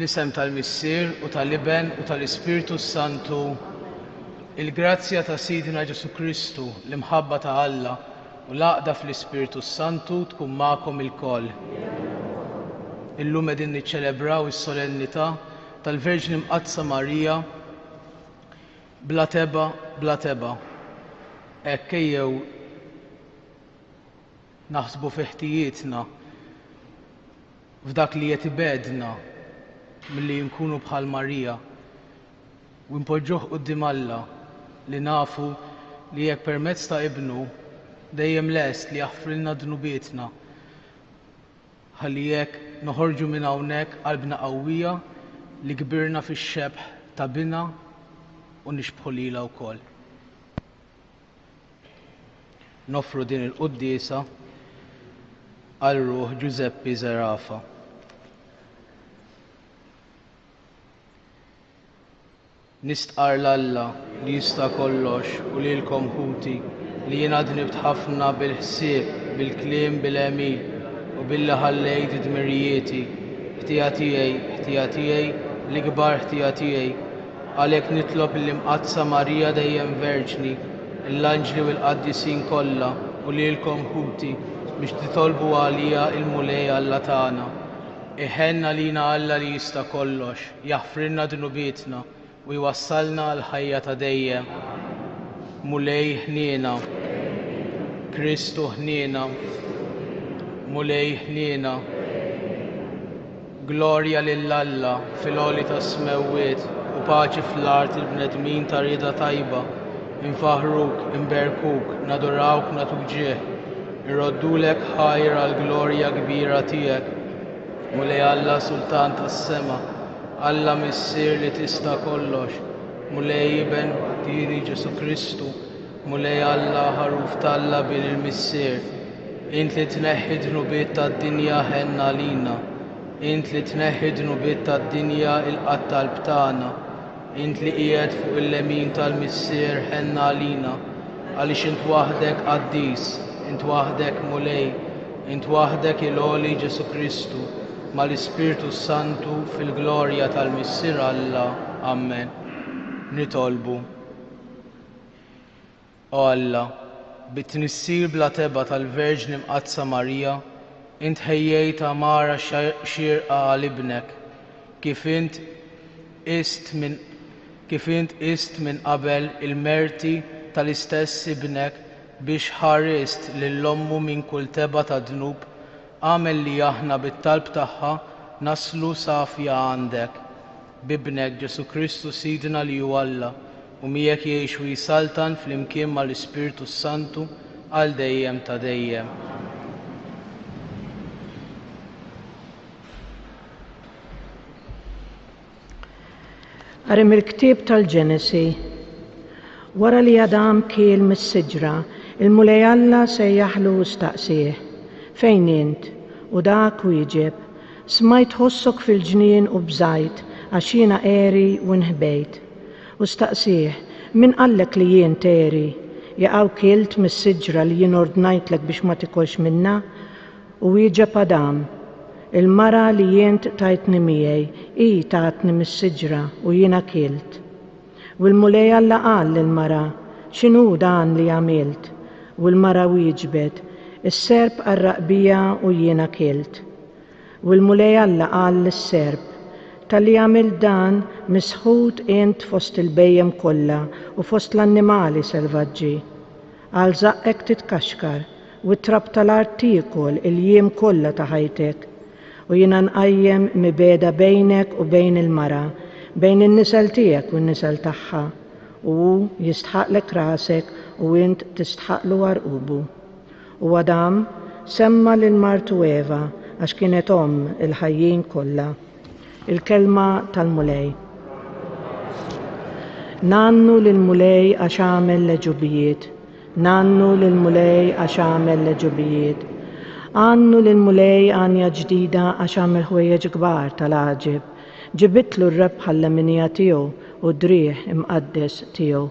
Fl-isem tal-Missier u tal-Iben u tal-Ispiritu Santu, il-grazzja ta' Sidina Ġesu Kristu, l-imħabba ta' Alla u l-għaqda fl-Ispiritu Santu tkun magħkom ilkoll. Illum qegħdin niċċelebraw is-solennità tal-Verġni Mqaddsa Marija bla teba. Hekk ejjew naħsbu fi ħtijietna f'dak li qed ibedna milli nkunu bħal Marija u npoġġuh quddiem Alla li nafu li jekk permezz ta' Ibnu dejjem lest li jaħfrilna dnubietna ħalli jekk noħorġu minn hawnhekk qalbna qawwija li kbirna fix-xebħ ta' bina u nixbħu lilha wkoll. Nofru din il-quddiesa għal ruħ Giuseppe Zerafa. Nistqar l-Alla li jista' kollox u lilkom ħuti li jien għadnibt ħafna bil-ħsieb, bil-kliem, bil-għemil u billi ħallejt dmirijieti, ħtija tiegħi, l-ikbar ħtija tiegħi. Għalhekk nitlob l-Imqaddsa Marija dejjem Verġni, l-anġli u l-qaddisin kollha u lilkom ħuti biex titolbu għalija il-mulej Alla tagħna. Iħenna lina Alla li jista' kollox, jaħfrilna dnubietna u jwassalna għal ħajja ta' dejjem. Mulej ħniena, Kristu ħniena, mulej ħniena. Glorja lill-Alla fil-għoli ta' smewwiet u paċi fl-art il-bnedmin ta' rieda tajba. Infaħruk, inberkuk, nadurawk, natuk ġieħ. Irroddulek ħajr għal glorja kbira tiegħek. Mulej Alla Sultan tas-sema, Alla Missier li tista' kollox, mulej Iben Diri Ġesu Kristu, mulej Alla ħaruf talla bil il-Missier. Int li tneħħi dnubiet tad-dinja ħenna lina, int li tneħħi dnubiet tad-dinja il-qatt tal-btana, int li qiegħed fuq il-lemin tal-Missier ħenna lina, għaliex int waħdek qaddis, int waħdek mulej, int waħdek il-għoli Ġesu Kristu, mal-Ispiritu Santu fil-glorja tal-Missier Alla. Amen. Nitolbu. O Alla, bit-tnissir bla teba tal-Verġni Mqaddsa Marija, int ħejjejt amara xierqa għal ibnek, kif int ist minn qabel il-merti tal-istess ibnek biex ħarist lill-ommu minn kull teba ta' dnub, għamel li aħna bit-talb tagħha naslu safja għandek. Bibnek Ġesu Kristu Sidna li hu Alla u miegħek jgħix u jisaltan fl-imkien mal-Ispiritu Santu għal dejjem ta' dejjem. Arim il-ktieb tal-Ġenesi. Wara li Adam kiel mis-siġra, il-mulej Alla sejjaħlu u staqsih. Fejn int? U dak wieġeb, smajt ħossok fil-ġnien u bżajt, għax jiena eri u nħbejt. U staqsih, min qallek li jien teri? Jaqgħu kielt mis-siġra li jien ordnajtlek biex ma tikolx minna? U wieġeb Adam, il-mara li jien tajtni miegħi, hi tatni mis-siġra u jiena kielt. U l-mulej Alla qal lill-mara, x'inhu dan li għamilt? U l-mara wieġbet, is-serb qarraq bija u jiena kielt. U l-mulej Alla qal lis-serb, talli għamil dan misħud int fost il-bejjem kollha u fost l-annimali selvaġġi. Għal żaqqek titkaxkar u t-trab tal-art tiekol il-jiem kollha ta' ħajtek. U jiena nqajjem mibeda bejnek u bejn il-mara, bejn in-nisel tiegħek u n-nisel tagħha, u hu jistħaqlek rasek u int tistħaqlu għarqubu. U Adam semma lil-martu Eva għax kienet il-ħajjin kollha. Il-kelma tal-mulej. Nannu lil-mulej għax għamel leġubijiet. Nannu lil-mulej għax għamel leġubijiet. Għannu lil-mulej għanja ġdida għax għamel ħwejjeġ kbar tal-għaġib. Ġibitlu r-rebħa l-leminija tiegħu u drieħ imqaddes tiegħu.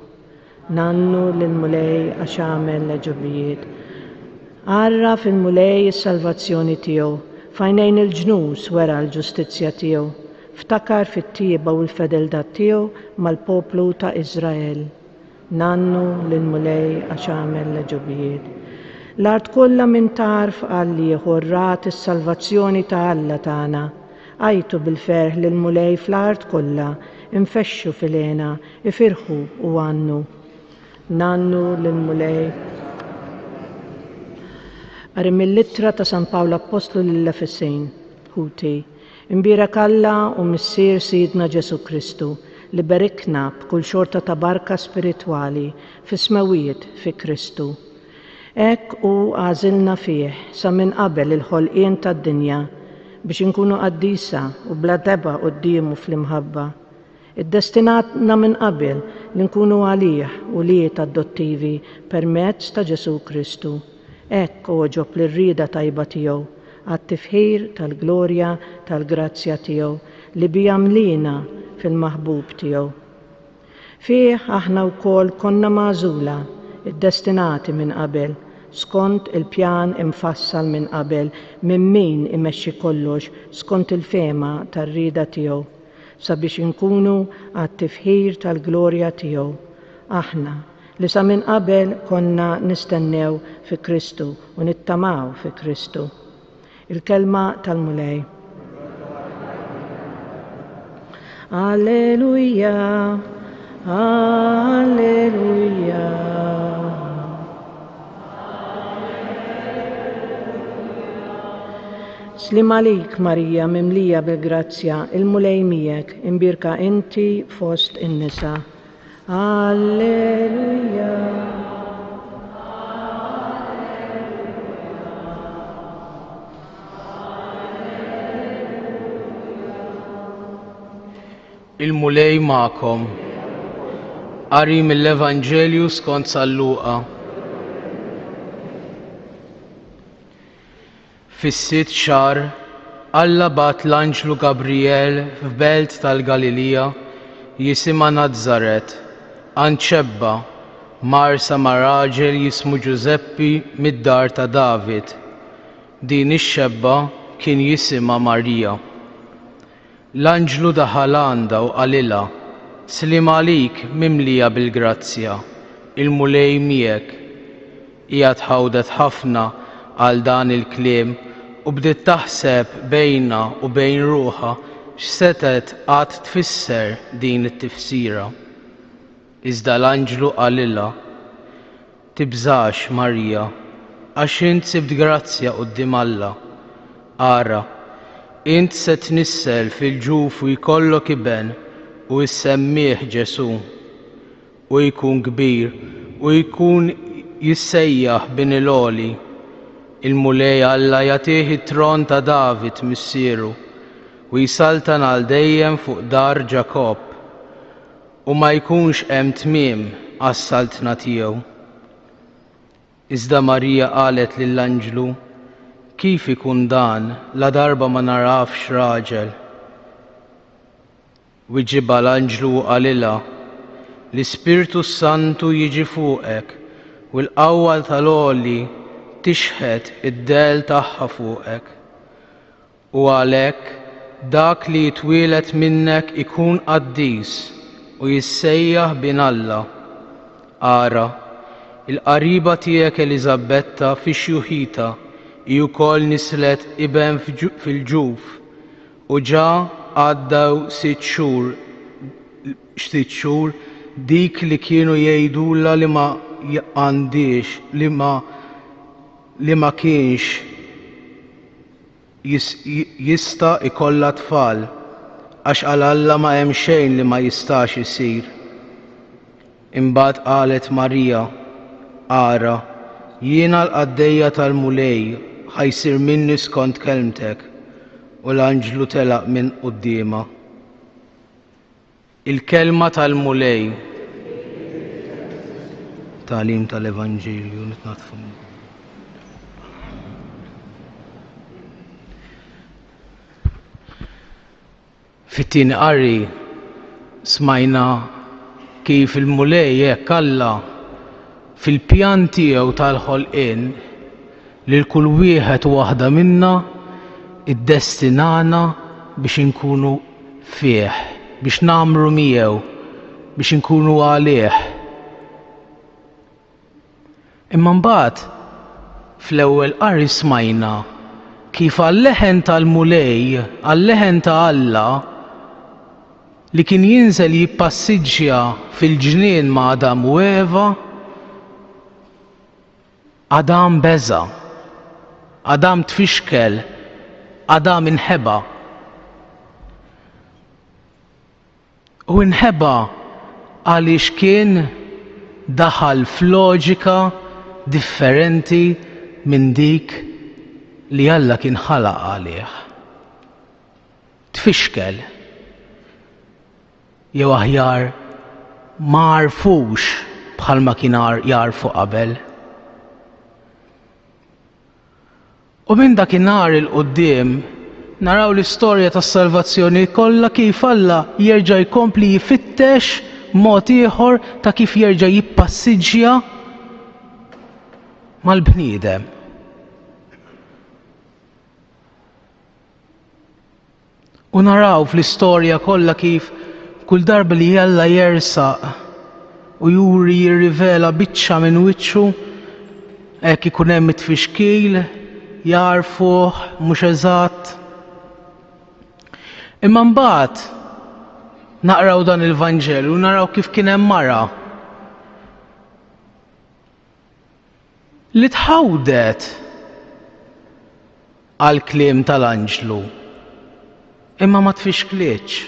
Nannu lil-mulej għax għamel leġubijiet. Għarra fil-mulej is-salvazzjoni tiegħu, fajnejn il-ġnus wera l-ġustizzja tiegħu, ftakar fit-tieba u l-fedeldat tiegħu mal-poplu ta' Iżrael. Nannu lil-mulej għax għamel l-ġubijiet. L-art kollha min tarf għalli ħorrat is-salvazzjoni ta' Alla tagħna. Għajtu bil-ferħ lil-mulej fl-art kollha, infexxu fil-għena, ifirħu u għannu. Nannu lil-mulej. Qari mill-littra ta' San Pawlu Apostlu lill-Efesejn, ħuti. Imbierak Alla u missier Sidna Ġesu Kristu li berikna b'kull xorta ta' barka spiritwali fi smawijiet fi Kristu. Ek u għażilna fih sa minn qabel il-ħolqien tad-dinja biex inkunu qaddisa u bla deba qudiemu fl-imħabba. Iddestinatna minn qabel li nkunu għalih u liet adottivi permezz ta' Ġesu Kristu. Ek oġob l-rida tajba tiegħu għat-tifħir tal-glorja tal-grazzja tiegħu li bijamlina fil-maħbub tiegħu. Fih aħna wkoll konna magħżula, iddestinati minn qabel, skont il-pjan imfassal minn qabel minn min imexxi kollox skont il-fema tar-rieda tiegħu sabiex inkunu għat-tifħir tal-glorja tiegħu. Aħna li sa minn qabel konna nistennew fi Kristu u nittamaw fi Kristu. Il-kelma tal-mulej. Alleluja, alleluja. Slim għalik Marija mimlija bil-grazzja, il-mulej miegħek, imbirka inti fost in-nisa. Alleluja. Il-mulej ma'kom. Qari mill-Evanġelju skont San Luqa. Fis-sitt xahar Alla bat l-anġlu Gabriel f'belt tal-Galilija jisimha Nażaret għand ċebba marsa ma' raġel jismu Ġuseppi mid-dar ta' David. Din ix-xebba kien jisimha Marija. L-anġlu daħal għandha u qalilha, slim għalik mimlija bil-grazzja, il-mulej miegħek. Hija tħawdet ħafna għal dan il-kliem u bdiet taħseb bejna u bejn ruħha x'setet qatt tfisser din it-tifsira. Iżda l-anġlu qalilha, tibżax Marija, għax int sibt grazzja quddiem Alla. Ara, int se tnissel fil-ġuf u jkollok iben u jissemmih Ġesu u jkun kbir u jkun jissejjaħ bin il-għoli. Il-mulej Alla jagħtih it-tron ta' David missieru u jisaltan għal dejjem fuq dar Ġakob u ma jkunx hemm tmiem għas-saltna tiegħu. Iżda Marija qalet lill-anġlu, kif ikun dan la darba ma narafx raġel? Wieġibha l-anġlu qalilha, l-Ispirtu Santu jiġi fuqek u l-qawwa tal-għoli tixħed id-del tagħha fuqek. U għalhekk dak li jitwielet minnek ikun qaddis u jissejjaħ bin Alla. Ara, il-qariba tiegħek Eliżabetta fix-xjuħita hi wkoll nislet iben fil-ġuf u ġa għaddew 6 xhur dik li kienu jgħidulha li ma għandix li ma kienx jista' ikollha tfal għax għal Alla ma hemm xejn li ma jistax isir. Imbagħad qalet Marija, ara, jiena l-qaddejja tal-mulej ħajsir minni skont kelmtek u l-anġlu telaq minn qudiema. Il-kelma tal-mulej. Tagħlim tal-Evanġelju nitnatfu. Fit-tieni qari smajna kif il-mulej hekk Alla fil-pjan tiegħu tal-ħolqien li l-kull wieħed waħda minna iddestinana biex inkunu fih, biex namru miegħu, biex inkunu għalih. Imma mbagħad fl-ewwel qari smajna kif għal-leħen tal-mulej, għal-leħen ta' Alla li kien jinżel jippassiġġja fil-ġnien ma' Adam u Eva, Adam beża, Adam tfixkel, Adam inħeba. U inħeba għaliex kien daħal f'loġika differenti minn dik li Alla kien ħalaq għalih. Tfixkel. Jew aħjar ma għarfux bħalma kien jarfu qabel. U minn dakinhar il-qudiem naraw l-istorja tas-salvazzjoni kollha kif Alla jerġa' jkompli jfittex mod ieħor ta' kif jerġa' jippassiġġja mal-bniedem. U naraw fl-istorja kollha kif kull darba li Alla jersaq u juri jirrivela biċċa minn wiċċu hekk ikun hemm it-tfixkil, jarfuh mhux eżatt. Imma mbagħad naqraw dan il-Vanġelu u naraw kif kien hemm mara li tħawdet għal kliem tal-anġlu imma ma tfixklitx.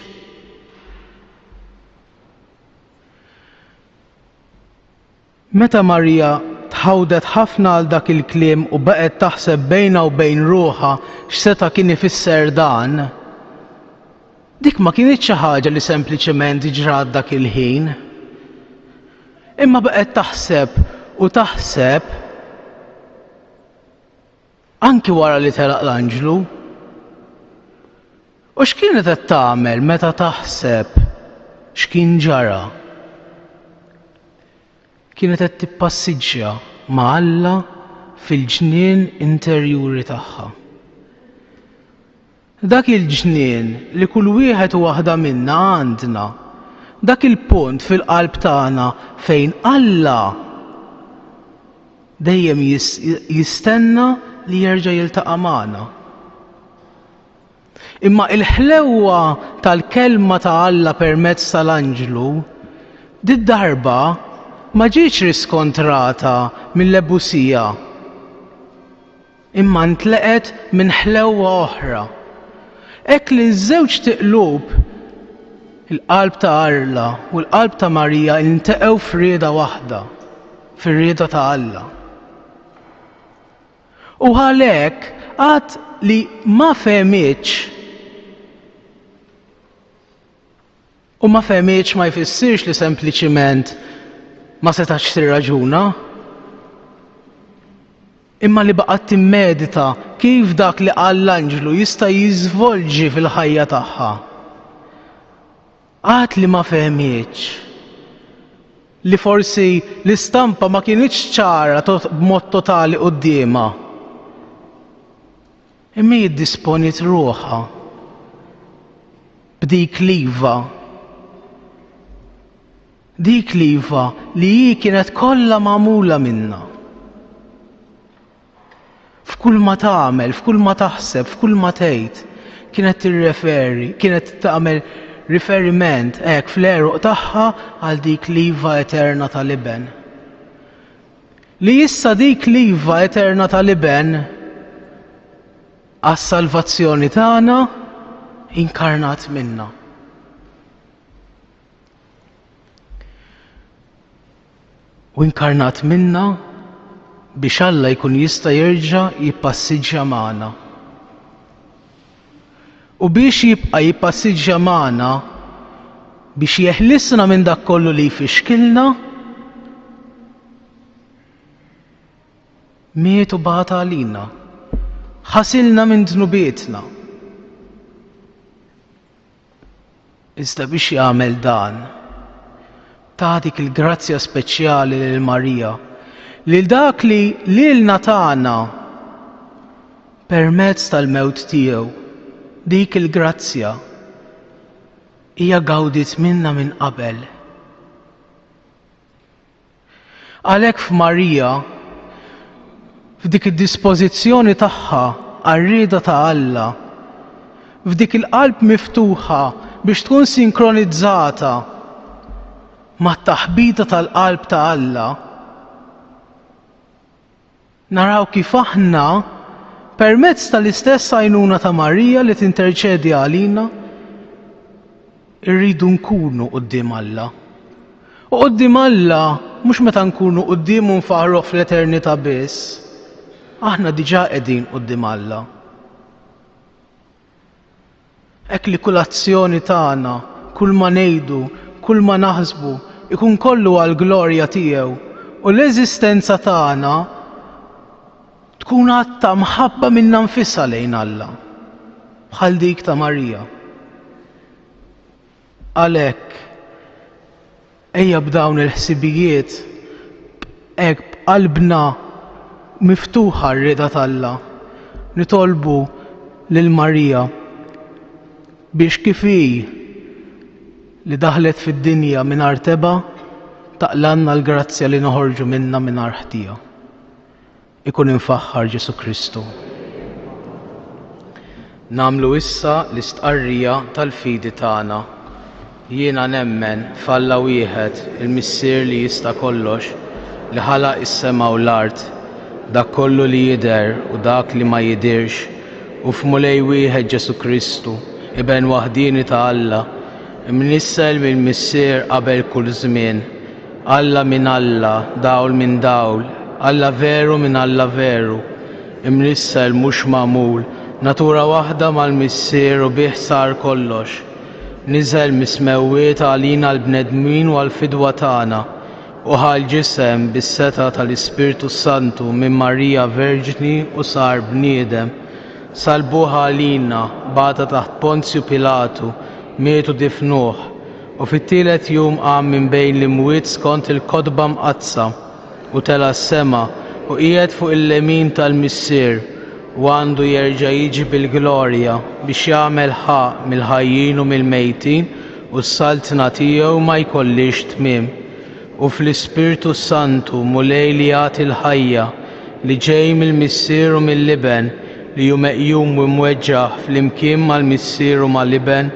Meta Marija tħawdet ħafna għal dak il-kliem u baqgħet taħseb bejna u bejn ruħha x'seta' kien ifisser dan, dik ma kienitx xi ħaġa li sempliċement ġrat dak il-ħin. Imma baqgħet taħseb u taħseb anki wara li telaq l-anġlu. U x'kienet qed tagħmel meta taħseb x'kien ġara? Kienet qed tippassiġġja ma' Alla fil-ġnien interjuri tagħha. Dak il-ġnien li kull wieħed u waħda minna għandna, dak il-punt fil-qalb tagħna fejn Alla dejjem jistenna li jerġa' jiltaqa' magħna. Imma il-ħlewwa tal-kelma ta' Alla permezz tal-anġlu d-darba ma ġietx riskontrata mill-lebusija imma ntleqet minn ħlewwa oħra. Hekk li ż-żewġ tiqlub il-qalb ta' Alla u l-qalb ta' Marija iltaqgħu f'rieda waħda, fir-rieda ta' Alla. U għalhekk għad li ma fehmitx u ma fehmitx ma jfissirx li sempliċiment ma setax tirraġuna, imma li baqgħet timmedita kif dak li qal l-anġlu jista' jiżvolġi fil-ħajja tagħha. Għad li ma fehmitx li forsi l-istampa ma kienitx ċara b'mod totali qudiemha. Imma jiddisponit ruħha b'dik liva. Dik liva li hi kienet kollha magħmula minnha. F'kull ma tagħmel, f'kull ma taħseb, f'kull ma tgħid, kienet tirreferi, kienet tagħmel riferiment hekk fl-eruq tagħha għal dik liva eterna tal-iben. Li issa dik liva eterna tal-iben għas-salvazzjoni tagħna inkarnat minnha. U inkarnat minna biex Alla jkun jista' jerġa' jippassiġġja magħna. U biex jibqa' jippassiġġja magħna biex jeħlisna minn dak kollu li jfixkilna, miet u bata għalina, ħasilna minn dnubietna. Iżda biex jagħmel dan, ta' dik il-grazzja speċjali lil Marija, lil dak li lilna tagħna permezz tal-mewt tiegħu, dik il-grazzja hija gawdiet minna minn qabel. Għalhekk f'Marija, f'dik id-dispożizzjoni tagħha għar-rieda ta' Alla, f'dik il-qalb miftuħa biex tkun sinkronizzata mat-taħbita tal-qalb ta' Alla, naraw kif aħna permezz tal-istess għajnuna ta' Marija li tinterċedi għalina irridu nkunu quddiem Alla. U quddiem Alla mhux meta nkunu quddiem nfaħru fl-eternità biss. Aħna diġà qegħdin quddiem Alla. Hekk li kull azzjoni tagħna, kull ma ngħidu, kull ma naħsbu, ikun kollu għall-glorja tiegħu u l-eżistenza tagħna tkun għatta mħabba minna nfisha lejn Alla, bħal dik ta' Marija. Għalhekk ejja b'dawn il-ħsibijiet hekk b'qalbna miftuħa r-rieda tal-Alla nitolbu lil Marija biex kif hi li daħlet fid-dinja mingħajr teba taqlanna l-grazzja li noħorġu minnha mingħajr ħtija. Ikun infaħħar Ġesu Kristu. Nagħmlu issa l-istqarrija tal-fidi tagħna. Jiena nemmen f'Alla wieħed il-Missier li jista' kollox li ħalaq is-sema u l-art, dak kollu li jidher u dak li ma jidirx, u f'Mulej wieħed Ġesu Kristu, Iben waħdini ta' Alla, imnissel mill-Missier qabel kull żmien, Alla minn Alla, dawl minn dawl, Alla veru minn Alla veru, imnissel mhux magħmul, natura waħda mal-Missier u bih sar kollox. Niżel mismewwiet għalina l-bnedmin u għall-fidwa tagħna u ħal ġisem bis-seta tal-Ispirtu Santu minn Marija Verġni u sar bniedem. Salbuha għalina bata taħt Ponzju Pilatu, mietu difnuh u fit-tielet jum qam minn bejn l-imwiet skont il-kotba mqazza u tela s-sema u qiegħed fuq il-lemin tal-Missier u għandu jerġa' jiġi bil-glorja biex jagħmel ħaq mill-ħajjin u mill-mejtin u s-saltna tiegħu ma jkollix tmiem. U fl-Ispirtu Santu mulej li jagħti l-ħajja li ġej mill-Missier u mill-Liben li hu meqjum u mweġġaħ fl-imkien mal-Missier u mal-Liben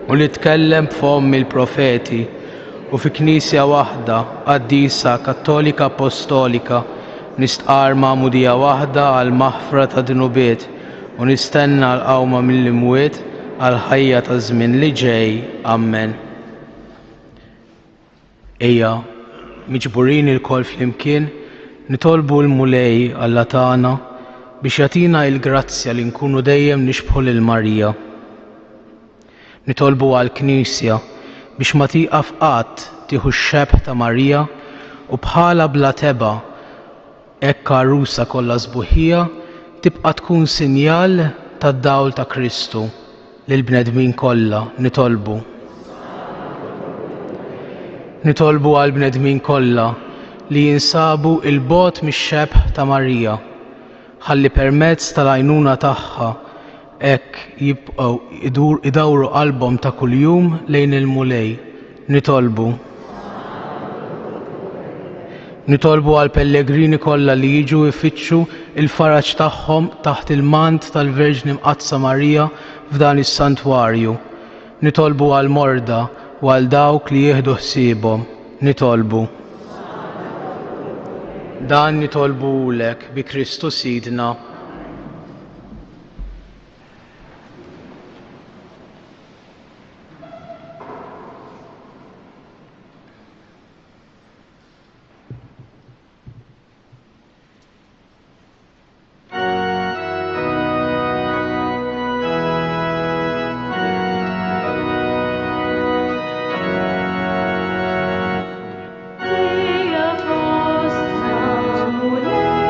u li tkellem b'fom il-profeti u fi Knisja waħda qaddisa Kattolika Apostolika nistqar ma'mudija waħda għal maħfra ta' dnubiet u nistenna l-qawma mill-imwiet għal ħajja ta' żmien li ġej. Amen. Ejja miġburin il-kol flimkien nitolbu l-Mulej Alla tagħna biex jagħtina l-grazzja li nkunu dejjem nixbħu lil Marija. Nitolbu għall-Knisja biex ma tieqaf qatt tieħu x-xebħ ta' Marija u bħala bla teba hekk għarusa kollha sbuħija tibqa' tkun sinjal tad-dawl ta' Kristu lil bnedmin kollha. Nitolbu għall bnedmin kollha li jinsabu il-bogħod mix-xebħ ta' Marija ħalli permezz tal-għajnuna tagħha hekk jibqgħu idawru qalbhom ta' kuljum lejn il-Mulej. Nitolbu għall pellegrini kollha li jiġu jfittxu il-faraġ tagħhom taħt il-mant tal-Verġni Mqazza Marija f'dan is-santwarju. Nitolbu għall morda u għal dawk li jieħdu ħsiebhom. Dan nitolbulek bi Kristu Sidna. Via vostra mulej,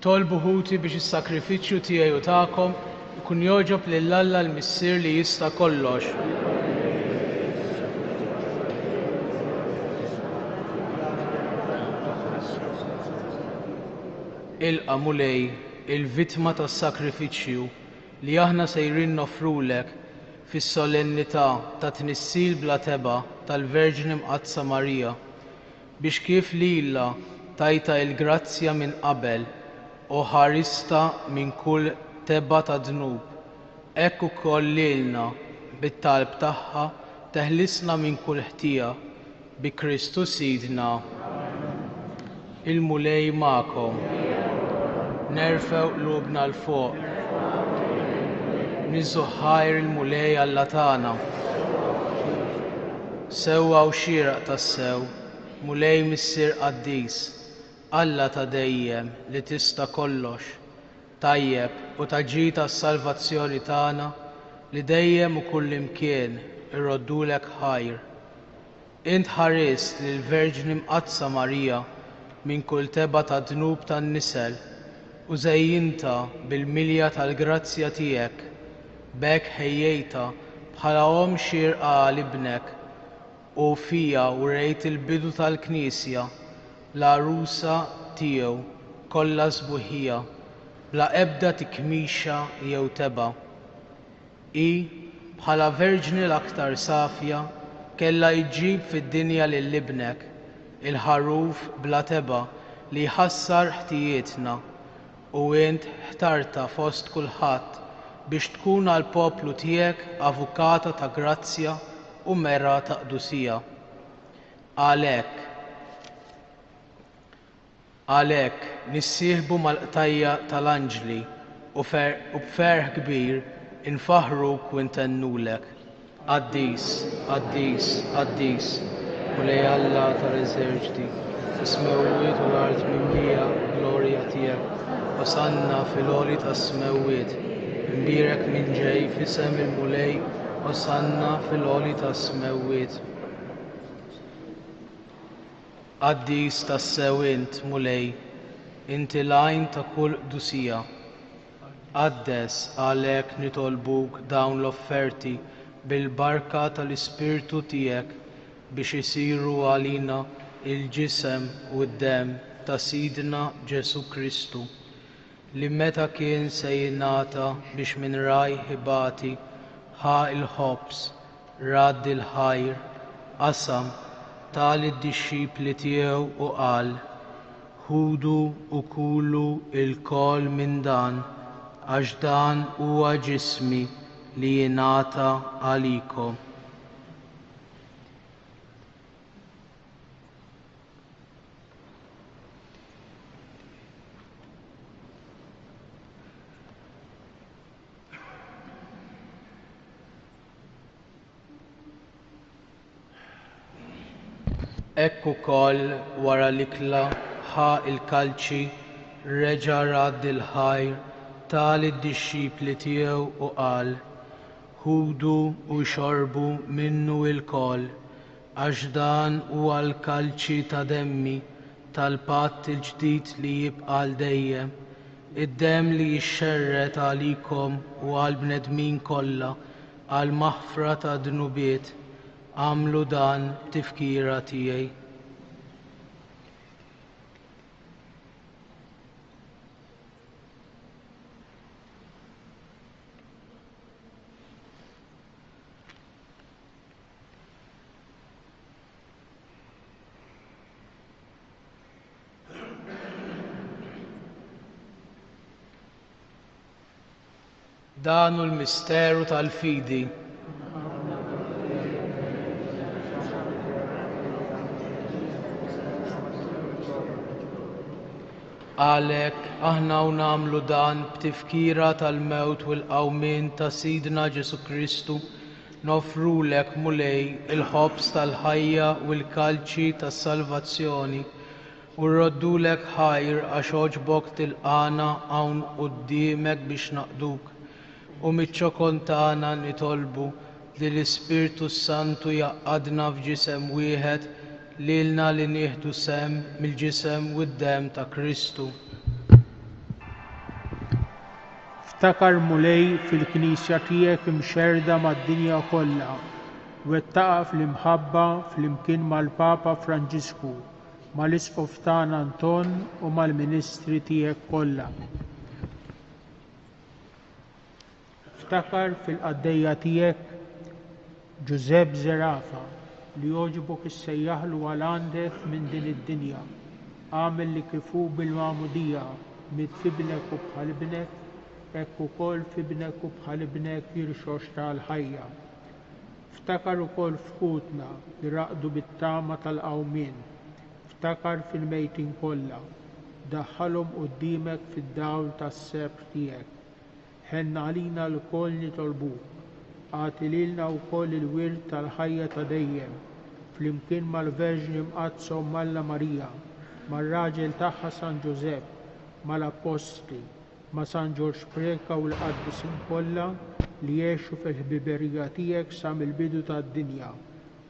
Nitolbu ħuti biex is-sakrifiċċju tiegħi u tagħkom ikun jogħġob lill-Alla l-Missier li jista' kollox. Ilqa' mulej il-vittma tas-sakrifiċċju li aħna sejrin nofrulek fis-solennità ta' tnissil bla teba tal-Verġni Mqaddsa Marija biex kif lilha tajta l-grazzja minn qabel u ħarista minn kull tebba ta' dnub. Hekk ukoll lilna bit-talb tagħha teħlisna minn kull ħtija bi Kristu Sidna. Il-mulej magħkom. Nerfew qlubna l fuq. Niżu ħajr il-mulej Alla tagħna. Sewwa u xieraq tas-sew, mulej Missier Qaddis, Alla ta' dejjem li tista' kollox, tajjeb u taġġi tas-salvazzjoni tagħna li dejjem u kullimkien irroddulek ħajr. Int ħarist lill-Verġni Mqaddsa Marija minn kull teba ta' dnub tan-nisel u żejjinta bil-milja tal-grazzja tiegħek, b'hekk ħejjejta bħala om xierqa għal ibnek u fija u rejt il-bidu tal-Knisja l-għarusa tiegħu kollha sbuħija bla ebda tikmixa jew teba. I bħala Verġni l-aktar safja kellha jġib fid-dinja lil ibnek il-ħaruf bla teba li jħassar ħtijietna u int ħtarta fost kulħadd biex tkun għall poplu tiegħek avukata ta' grazzja u mera ta' qdusija. Għalhekk nissieħbu mal-qtajja tal-anġli u b'ferħ kbir infaħruk u ntennulek. Qaddis, Qaddis, Qaddis, mulej Alla tal-eżerċiti, is-smewwiet u l-art mimlija glorja tiegħek. Osanna fil-għoli tas-smewwiet, imbierek minn ġej f'isem il-mulej, osanna fil-għoli tas-smewwiet. Qaddis tas-sew int mulej, inti l-għajn ta' kull qdusija. Qaddes għalhekk nitolbuk dawn l-offerti bil-barka tal-Ispirtu tiegħek biex isiru għalina il-ġisem u d-demm ta' Sidna Ġesu Kristu li meta kien se jingħata biex minn raj ħibati ħa il-ħobs radd il-ħajr qasam tal id-dixxipli tiegħu u qal ħudu u kulu il-kol minn dan għax dan huwa ġismi li jingħata għalikom. Hekk ukoll wara l-ikla ħa il-kalċi reġa' radd il-ħajr tal id-dixxipli tiegħu u qal ħudu u xorbu minnu l-kol għax dan huwa l-kalċi ta' demmi tal-patt il-ġdid li jibqa' l dejjem, id-demm li jixxerret għalikom u għall-bnedmin kollha għal maħfra ta' dnubiet. Għamlu dan tifkira tiegħi. Dan hu l-misteru tal-fidi. Għalhekk aħna u nagħmlu dan b'tifkira tal-mewt u l-qawmien ta' Sidna Ġesu Kristu nofrulek mulej il-ħobs tal-ħajja u l-kalċi tas-salvazzjoni u rroddulek ħajr għax oġbok tilqana hawn quddiemek biex naqduk u miċ-ċokon tagħna nitolbu li l-Ispirtu Santu jaqgħadna f'ġisem wieħed lilna li nieħdu sem mill-ġisem u d-demm ta' Kristu. Ftakar mulej fil-Knisja tiegħek imxerda mad-dinja kollha. Wettaqa fl-imħabba fl-imkien mal-Papa Franġisku, mal-Isqof tagħna Anton u mal-Ministri tiegħek kollha. Ftakar fil-qaddejja tiegħek Giuseppe Zerafa li jogħġbok issejjaħlu għal għandek minn din id-dinja. Għamel li kifu bil-magħmudija mitfibnek u bħal-ibnek, hekk ukoll fibnek u bħal-ibnek jirxox tal-ħajja. Ftakar ukoll fħutna li raqdu bit-tama tal-qawmien. Ftakar fil-mejtin kollha. Daħħalhom quddiemek fid-dawl tas-sebr tiegħek. Ħenna għalina l-koll nitolbuk. Għati lilna wkoll il-wirt tal-ħajja ta' dejjem, flimkien mal-Verġni Mqazza Malla Marija, mar-raġel tagħha San Giuseppe, mal-Apostli, ma' San Ġorġ Preka u l-qaddisin kollha li jgħixu fil-ħbiberija tiegħek sa mill-bidu tad-dinja.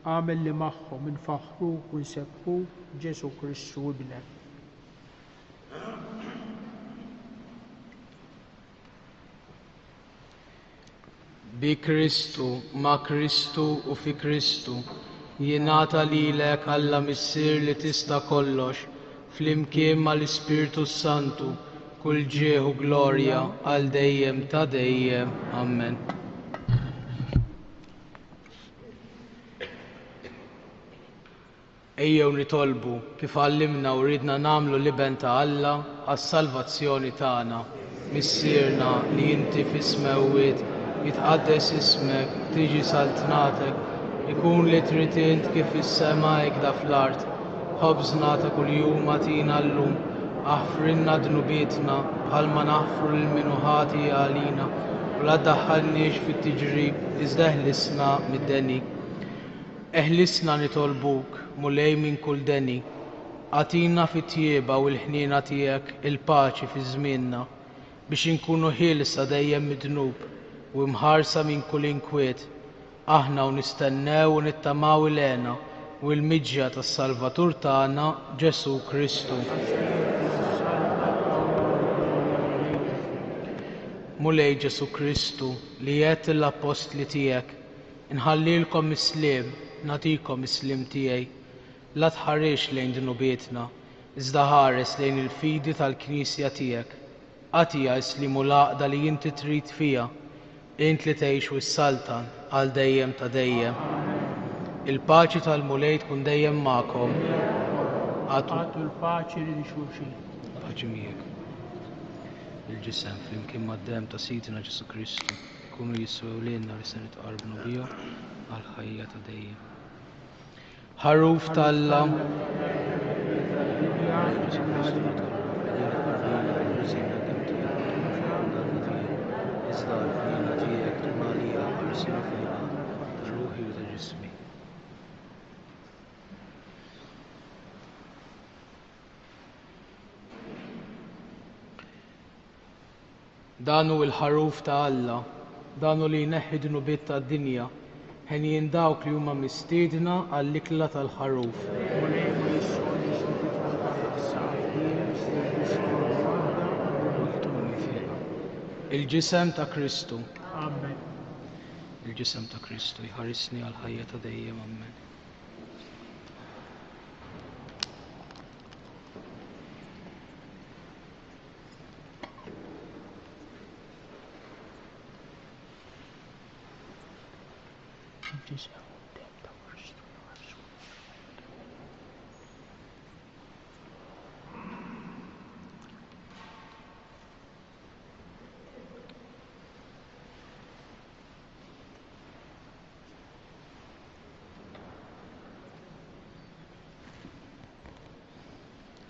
Għamel li magħhom infaħruk u nsebbħuk Ġesu Kristu ibnek. Bi Kristu, ma' Kristu u fi Kristu, jingħata lilek Alla Missier li tista' kollox, flimkien mal-Ispirtu Santu, kull ġieħ u glorja għal dejjem ta' dejjem. Amen. Ejjew nitolbu kif għallimna u ridna nagħmlu liben ta' Alla għas-salvazzjoni tagħna. Missierna li inti fis-smewwiet jitqaddes ismek, tiġi saltnatek, ikun li trid int kif fis-sema hekk da fl-art. Ħobżna ta' kuljum agħtina llum, aħfrinna dnubietna bħalma naħfru lil min hu ħati għalina, u la ddaħħalniex fit-tiġrib, iżda eħlisna mid-deni. Eħlisna nitolbuk mulej minn kull deni, għatina fit-tjieba u l-ħniena tiegħek il-paċi fi żmienna, biex inkunu ħielsa dejjem mid-dnub u mħarsa minn kull inkwiet, aħna u nistennew u nittamaw il-għena u l-miġja tas-Salvatur tagħna Ġesu Kristu. Mulej Ġesu Kristu li għedt l-apostli tiegħek, inħallilkom misliem, nagħtikom islim tiegħi, la tħarrex lejn dnubietna, iżda ħares lejn il-fidi tal-Knisja tiegħek. Għatija islimu l-għaqda li inti trid fiha, int li tgħix wis-saltan għal dejjem ta' dejjem. Il-paċi tal-mulej tkun dejjem magħkom. Għatu l-paċi li xulxin. Paċi miegħek. Il-ġisem flimkien mad-dem ta' Sidna Ġesu Kristu jkunu jiswew lilna li se nitqarbu bihom għal ħajja ta' dejjem. Ħaruf tal-Alla. Danu il-ħaruf ta' Alla, danu li jneħħi dnubiet ta' dinja, ħenjin dawk li huma mistiedna għall-ikla tal-ħaruf. Il-ġisem ta' Kristu. Amen. Il-ġisem ta' Kristu jħarisni għal ħajja ta' dejjem. Amen.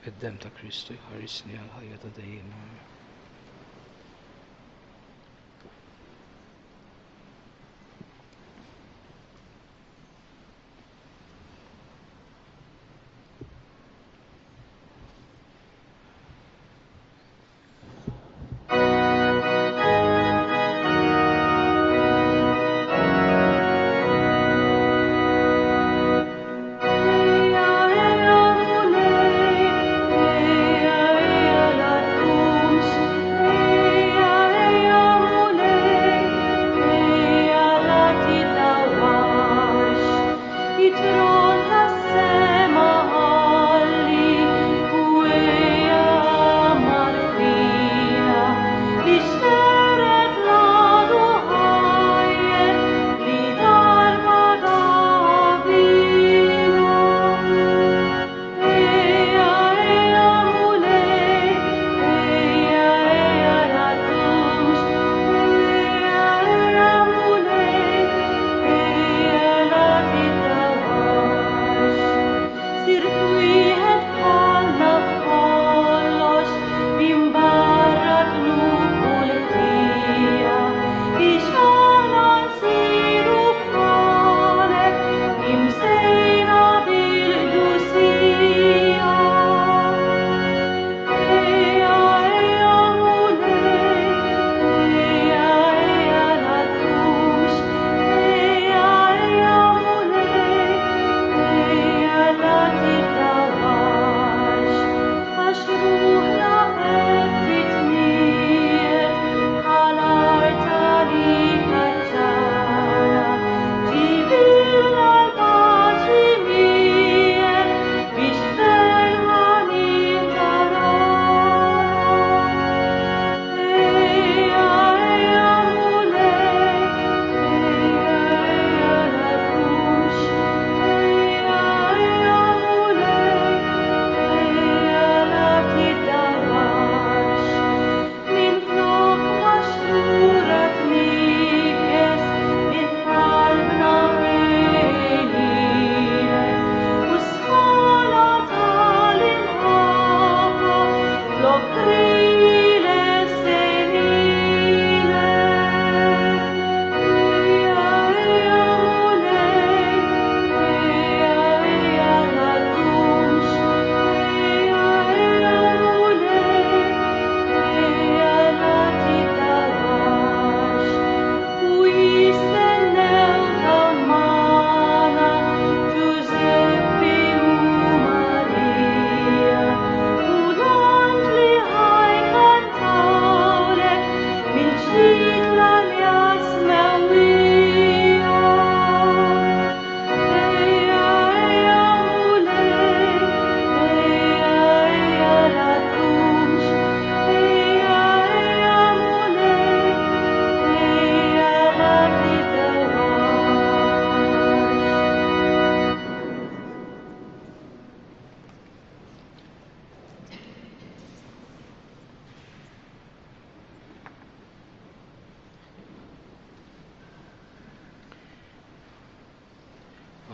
Id-dem ta' Kristu jħarisni għal ħajja ta' dejjem.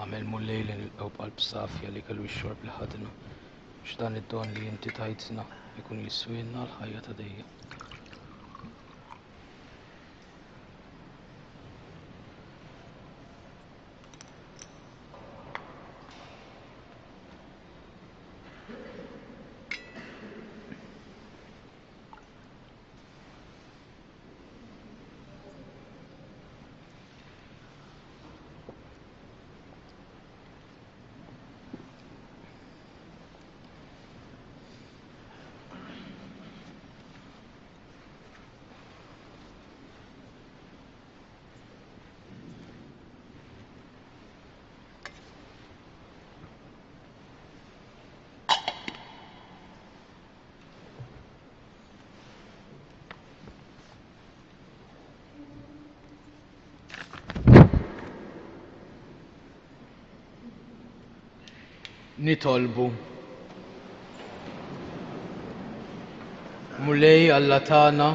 għamel mullej li nilqgħu b'qalb safja li kellu x-xorb li ħadna biex dan id-don li inti tajtna ikun jiswilna l-ħajja ta' dejjem. Nitolbu Mulej Alla tagħna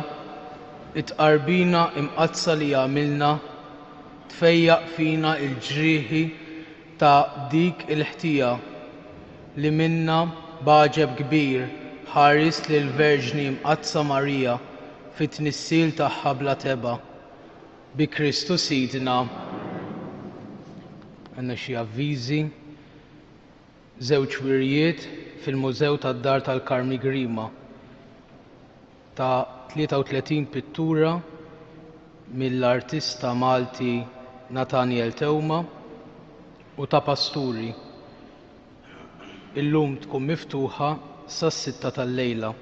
itqarbina imqazza li għamilna tfejjaq fina l-ġrieħi ta' dik il-ħtija li minna baġeb kbir ħares lill-Verġni mqazza Marija fit-tnissil tagħha bla teba bi Kristu Sidna. Għandna xi avviżi. Żewġ wirjiet fil-Mużew tad-Dar tal-Karmi Grima ta' 33 pittura mill-artista Malti Nathaniel Tewma u ta' pasturi. Illum tkun miftuħa sas-6 tal-lejla.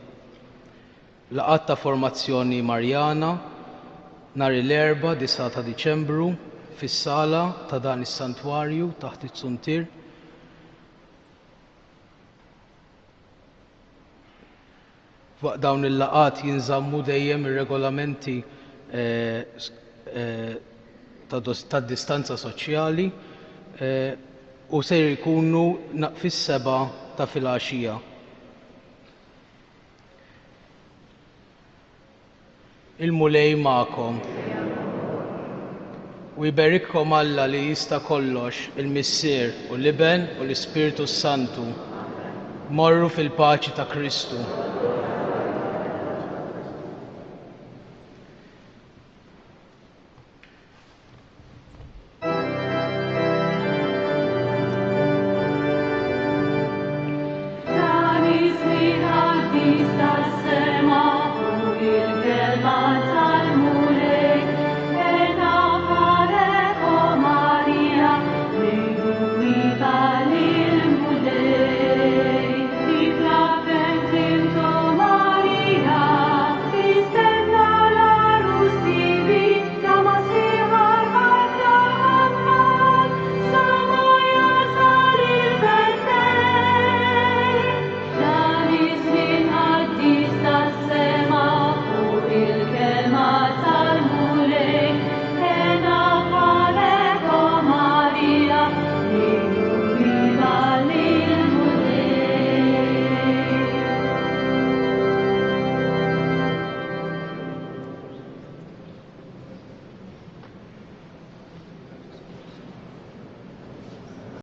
Laqgħat ta' formazzjoni Marjana nhar l-Erbgħa 9 ta' Diċembru fis-sala ta' dan is-santwarju taħt it-Suntir waqt dawn il-laqat jinżammu dejjem ir-regolamenti tad-distanza soċjali u se jkunu fis-7 ta' filgħaxija. Il-mulej magħkom. U jberikkom Alla li jista' kollox, il-Missier u l-Iben u l-Ispiritu Santu. Morru fil-paċi ta' Kristu.